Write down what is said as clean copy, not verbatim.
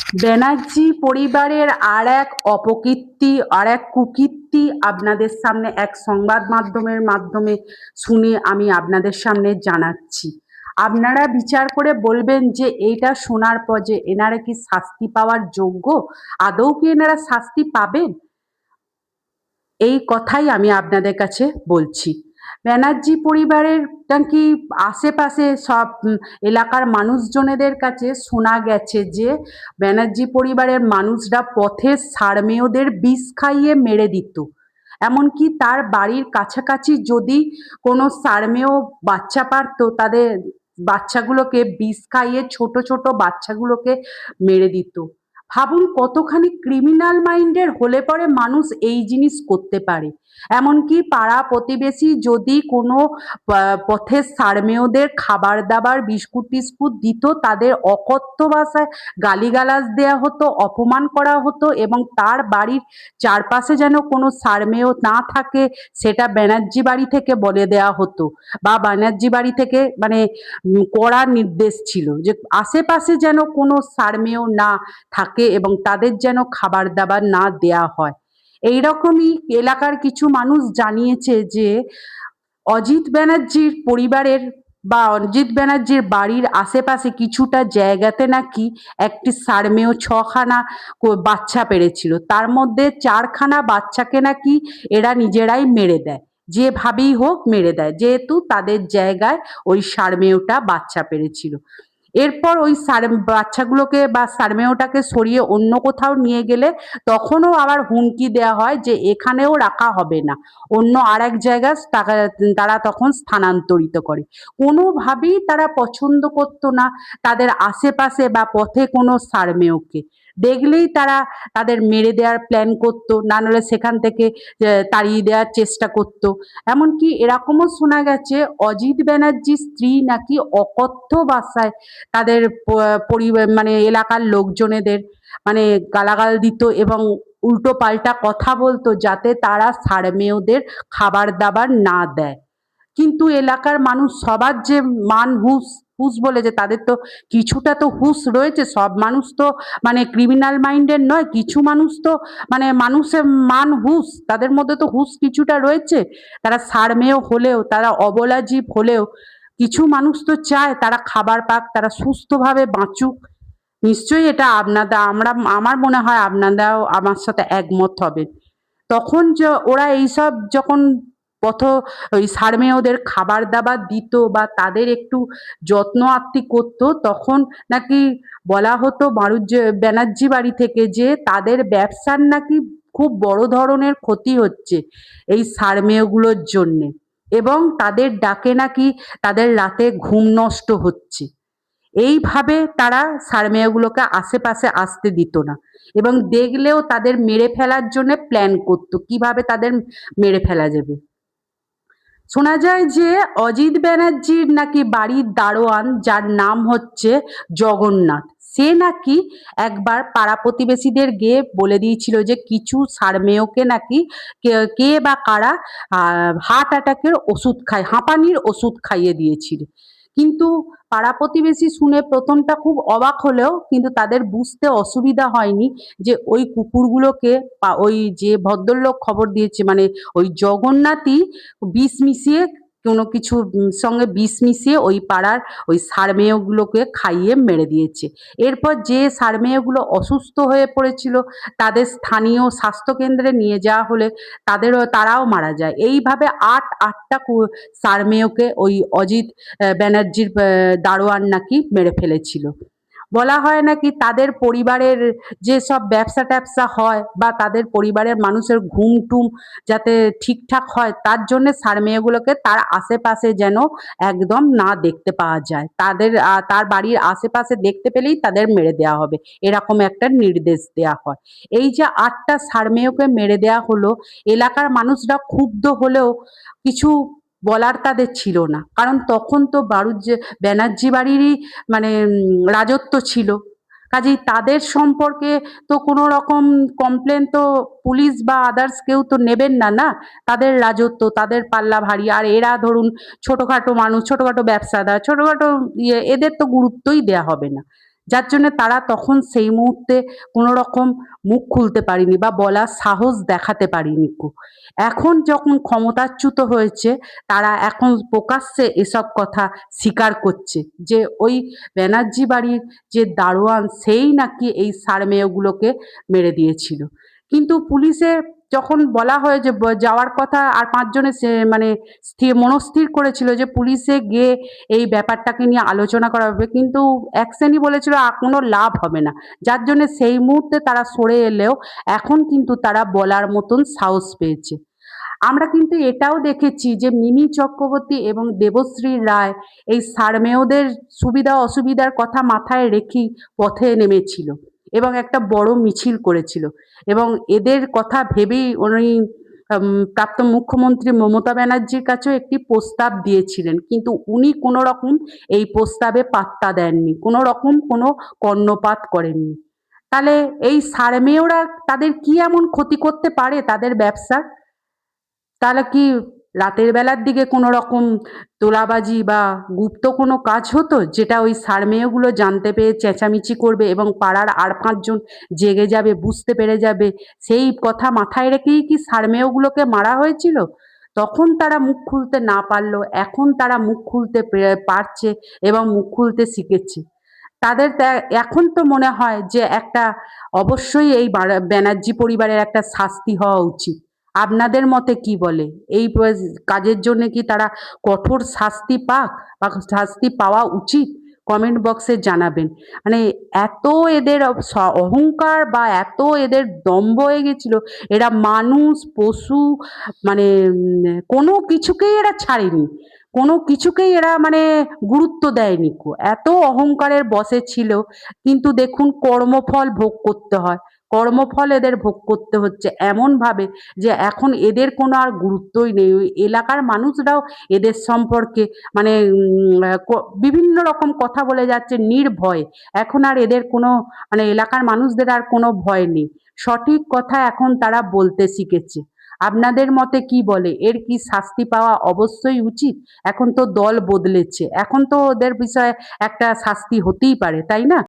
ব্যানার্জি পরিবারের আর এক অপকীর্তি, আর এক কুকীর্তি আপনাদের সামনে এক সংবাদ মাধ্যমের মাধ্যমে শুনে আমি আপনাদের সামনে জানাচ্ছি। আপনারা বিচার করে বলবেন যে এইটা শোনার পর যে এনারা কি শাস্তি পাওয়ার যোগ্য, আদৌ কি এনারা শাস্তি পাবেন? এই কথাই আমি আপনাদের কাছে বলছি। ব্যানার্জি পরিবারের নাকি আশেপাশে সব এলাকার মানুষজনেদের কাছে শোনা গেছে যে ব্যানার্জি পরিবারের মানুষরা পথের সারমেয়দের বিষ খাইয়ে মেরে দিত। এমনকি তার বাড়ির কাছাকাছি যদি কোনো সারমেয় বাচ্চা পারতো, তাদের বাচ্চাগুলোকে বিষ খাইয়ে ছোট ছোট বাচ্চাগুলোকে মেরে দিত। ভাবুন কতখানি ক্রিমিনাল মাইন্ডের হলে পরে মানুষ এই জিনিস করতে পারে। এমনকি পাড়া প্রতিবেশী যদি কোনো পথের সারমেয়দের খাবার দাবার বিস্কুট টিস্কুট দিত, তাদের অকথ্য ভাষায় গালিগালাজ দেওয়া হতো, অপমান করা হতো এবং তার বাড়ির চারপাশে যেন কোনো সারমেয় না থাকে সেটা ব্যানার্জি বাড়ি থেকে বলে দেওয়া হতো, বা ব্যানার্জি বাড়ি থেকে মানে কড়া নির্দেশ ছিল যে আশেপাশে যেন কোনো সারমেয় না থাকে এবং তাদের যেন খাবার দাবার না দেয়া হয়। এইরকমই এলাকার কিছু মানুষ জানিয়েছে যে অজিত ব্যানার্জির পরিবারের বা অজিত ব্যানার্জির বাড়ির আশেপাশে কিছুটা জায়গাতে নাকি একটি সারমেয় ছখানা বাচ্চা পেড়েছিল, তার মধ্যে চারখানা বাচ্চাকে নাকি এরা নিজেরাই মেরে দেয়, যেভাবেই হোক মেরে দেয়, যেহেতু তাদের জায়গায় ওই সারমেয়টা বাচ্চা পেড়েছিল। এরপর ওই বাচ্চাগুলোকে বা সারমেয়টাকে সরিয়ে অন্য কোথাও নিয়ে গেলে তখনও আবার হুমকি দেওয়া হয় যে এখানেও রাখা হবে না, অন্য আর এক জায়গায় তারা তখন স্থানান্তরিত করে। কোনোভাবেই তারা পছন্দ করতো না তাদের আশেপাশে বা পথে কোনো সারমেয়কে দেখলেই তারা তাদের মেরে দেওয়ার প্ল্যান করতো, না নাহলে সেখান থেকে তাড়িয়ে দেওয়ার চেষ্টা করতো। এমনকি এরকমও শোনা গেছে অজিত ব্যানার্জির স্ত্রী নাকি অকথ্য ভাষায় তাদের পরিবার মানে এলাকার লোকজনেদের মানে গালাগাল দিত এবং উল্টো পাল্টা কথা বলতো যাতে তারা সারমেয়দের খাবার দাবার না দেয়। কিন্তু এলাকার মানুষ সবার যে মান হুঁশ, হুঁশ বলে যে তাদের তো কিছুটা তো হুঁশ রয়েছে, সব মানুষ তো মানে ক্রিমিনাল মাইন্ডের নয়, কিছু মানুষ তো মানে মানুষের মান হুঁশ, তাদের মধ্যে তো হুঁশ কিছুটা রয়েছে। তারা সারমেয় হলেও, তারা অবলা জীব হলেও কিছু মানুষ তো চায় তারা খাবার পাক, তারা সুস্থভাবে বাঁচুক। নিশ্চয়ই এটা আপনাদের আমার মনে হয় আপনারাও আমার সাথে একমত হবেন। তখন যে ওরা এইসব যখন পথ ওই সারমেয়দের খাবার দাবার দিত বা তাদের একটু যত্ন আত্তি করতো, তখন নাকি বলা হতো ব্যানার্জি বাড়ি থেকে যে তাদের ব্যবসার নাকি খুব বড় ধরনের ক্ষতি হচ্ছে এই সারমেয়গুলোর জন্যে, এবং তাদের ডাকে নাকি তাদের রাতে ঘুম নষ্ট হচ্ছে। এইভাবে তারা সারমেয়গুলোকে আশেপাশে আসতে দিত না এবং দেখলেও তাদের মেরে ফেলার জন্য প্ল্যান করতো কিভাবে তাদের মেরে ফেলা যাবে। শোনা যায় যে অজিত ব্যানার্জির নাকি বাড়ির দারোয়ান, যার নাম হচ্ছে জগন্নাথ, সে নাকি একবার পাড়া প্রতিবেশীদের গিয়ে বলে দিয়েছিল যে কিছু সারমেয়কে নাকি কে বা কারা হার্ট অ্যাটাকের ওষুধ খায়, হাঁপানির ওষুধ খাইয়ে দিয়েছিল। কিন্তু পাড়া প্রতিবেশী শুনে প্রথমটা খুব অবাক হলেও কিন্তু তাদের বুঝতে অসুবিধা হয়নি যে ওই কুকুরগুলোকে ওই যে ভদ্রলোক খবর দিয়েছে মানে ওই জগন্নাথই বিষ মিশিয়ে কোনো কিছু সঙ্গে বিষ মিশিয়ে ওই পাড়ার ওই সারমেয়গুলোকে খাইয়ে মেরে দিয়েছে। এরপর যে সারমেয়গুলো অসুস্থ হয়ে পড়েছিল তাদের স্থানীয় স্বাস্থ্যকেন্দ্রে নিয়ে যাওয়া হলে তারাও মারা যায়। এইভাবে আটটা সারমেয়কে ওই অজিত ব্যানার্জির দারোয়ান নাকি মেরে ফেলেছিল। বলা হয় নাকি তাদের পরিবারের যেসব ব্যবসা ট্যাবসা হয় বা তাদের পরিবারের মানুষের ঘুম টুম যাতে ঠিকঠাক হয় তার জন্য সারমেয়গুলোকে তার আশেপাশে যেন একদম না দেখতে পাওয়া যায়, তার বাড়ির আশেপাশে দেখতে পেলেই তাদের মেরে দেওয়া হবে, এরকম একটা নির্দেশ দেওয়া হয়। এই যে আটটা সারমেয়কে মেরে দেওয়া হলো, এলাকার মানুষরা ক্ষুব্ধ হলেও কিছু বলার তাদের ছিল না, কারণ তখন তো ব্যানার্জি বাড়িরই মানে রাজত্ব ছিল। কাজেই তাদের সম্পর্কে তো কোনো রকম কমপ্লেন তো পুলিশ বা আদার্স কেউ তো নেবেন না, না, তাদের রাজত্ব, তাদের পাল্লা ভারী। আর এরা ধরুন ছোটখাটো মানুষ, ছোটখাটো ব্যবসাদার, ছোটখাটো এদের তো গুরুত্বই দেয়া হবে না। যার জন্য তারা তখন সেই মুহূর্তে কোনো রকম মুখ খুলতে পারেনি বা বলার সাহস দেখাতে পারেনি কো। এখন যখন ক্ষমতাচ্যুত হয়েছে তারা এখন প্রকাশ্যে এসব কথা স্বীকার করছে যে ওই ব্যানার্জি বাড়ির যে দারোয়ান সেই নাকি এই ষাঁড়-মেয়েগুলোকে মেরে দিয়েছিল। কিন্তু পুলিশে যখন বলা হয় যে যাওয়ার কথা আর ৫ জনে মানে মনস্থির করেছিল যে পুলিশে গিয়ে এই ব্যাপারটাকে নিয়ে আলোচনা করা হবে। কিন্তু এক শ্রেণী বলেছিল কোনো লাভ হবে না। যার জন্যে সেই মুহূর্তে তারা সরে এলেও এখন কিন্তু তারা বলার মতন সাহস পেয়েছে। আমরা কিন্তু এটাও দেখেছি যে মিমি চক্রবর্তী এবং দেবশ্রী রায় এই ষাঁড়-মেয়েদের সুবিধা অসুবিধার কথা মাথায় রেখেই পথে নেমেছিল এবং একটা বড় মিছিল করেছিল এবং এদের কথা ভেবেই উনি প্রাক্তন মুখ্যমন্ত্রী মমতা ব্যানার্জির কাছেও একটি প্রস্তাব দিয়েছিলেন। কিন্তু উনি কোনো রকম এই প্রস্তাবে পাত্তা দেননি। কোনো রকম কোনো কর্ণপাত করেননি। তাহলে এই ষাঁড়-মেয়েরা তাদের কি এমন ক্ষতি করতে পারে তাদের ব্যবসার? তাহলে কি রাতের বেলার দিকে কোনো রকম তোলাবাজি বা গুপ্ত কোনো কাজ হতো যেটা ওই ষাঁড়-মেয়েগুলো জানতে পেরে চেঁচামেচি করবে এবং পাড়ার আর ৫ জন জেগে যাবে, বুঝতে পেরে যাবে, সেই কথা মাথায় রেখেই কি ষাঁড়-মেয়েগুলোকে মারা হয়েছিল? তখন তারা মুখ খুলতে না পারলেও এখন তারা মুখ খুলতে পারছে এবং মুখ খুলতে শিখেছে। তাদের এখন তো মনে হয় যে একটা অবশ্যই এই ব্যানার্জি পরিবারের একটা শাস্তি হওয়া উচিত। আপনাদের মতে কি বলে? এই কাজের জন্যে কি তারা কঠোর শাস্তি পাক বা শাস্তি পাওয়া উচিত? কমেন্ট বক্সে জানাবেন। মানে এত এদের অহংকার বা এত এদের দম্ভ হয়ে গেছিল, এরা মানুষ, পশু মানে কোনো কিছুকেই এরা ছাড়েনি। কোনো কিছুকেই এরা মানে গুরুত্ব দেয়নি কো। এত অহংকারের বশে ছিল, কিন্তু দেখুন কর্মফল ভোগ করতে হয়। কর্মফল এদের ভোগ করতে হচ্ছে এমনভাবে যে এখন এদের কোনো আর গুরুত্বই নেই। ওই এলাকার মানুষরাও এদের সম্পর্কে মানে বিভিন্ন রকম কথা বলে যাচ্ছে নির্ভয়ে। এখন আর এদের কোনো মানে এলাকার মানুষদের আর কোনো ভয় নেই। সঠিক কথা এখন তারা বলতে শিখেছে। আপনাদের মতে কি বলে? এর কি শাস্তি পাওয়া অবশ্যই উচিত? এখন তো দল বদলেছে। এখন তো ওদের বিষয়ে একটা শাস্তি হতেই পারে, তাই না?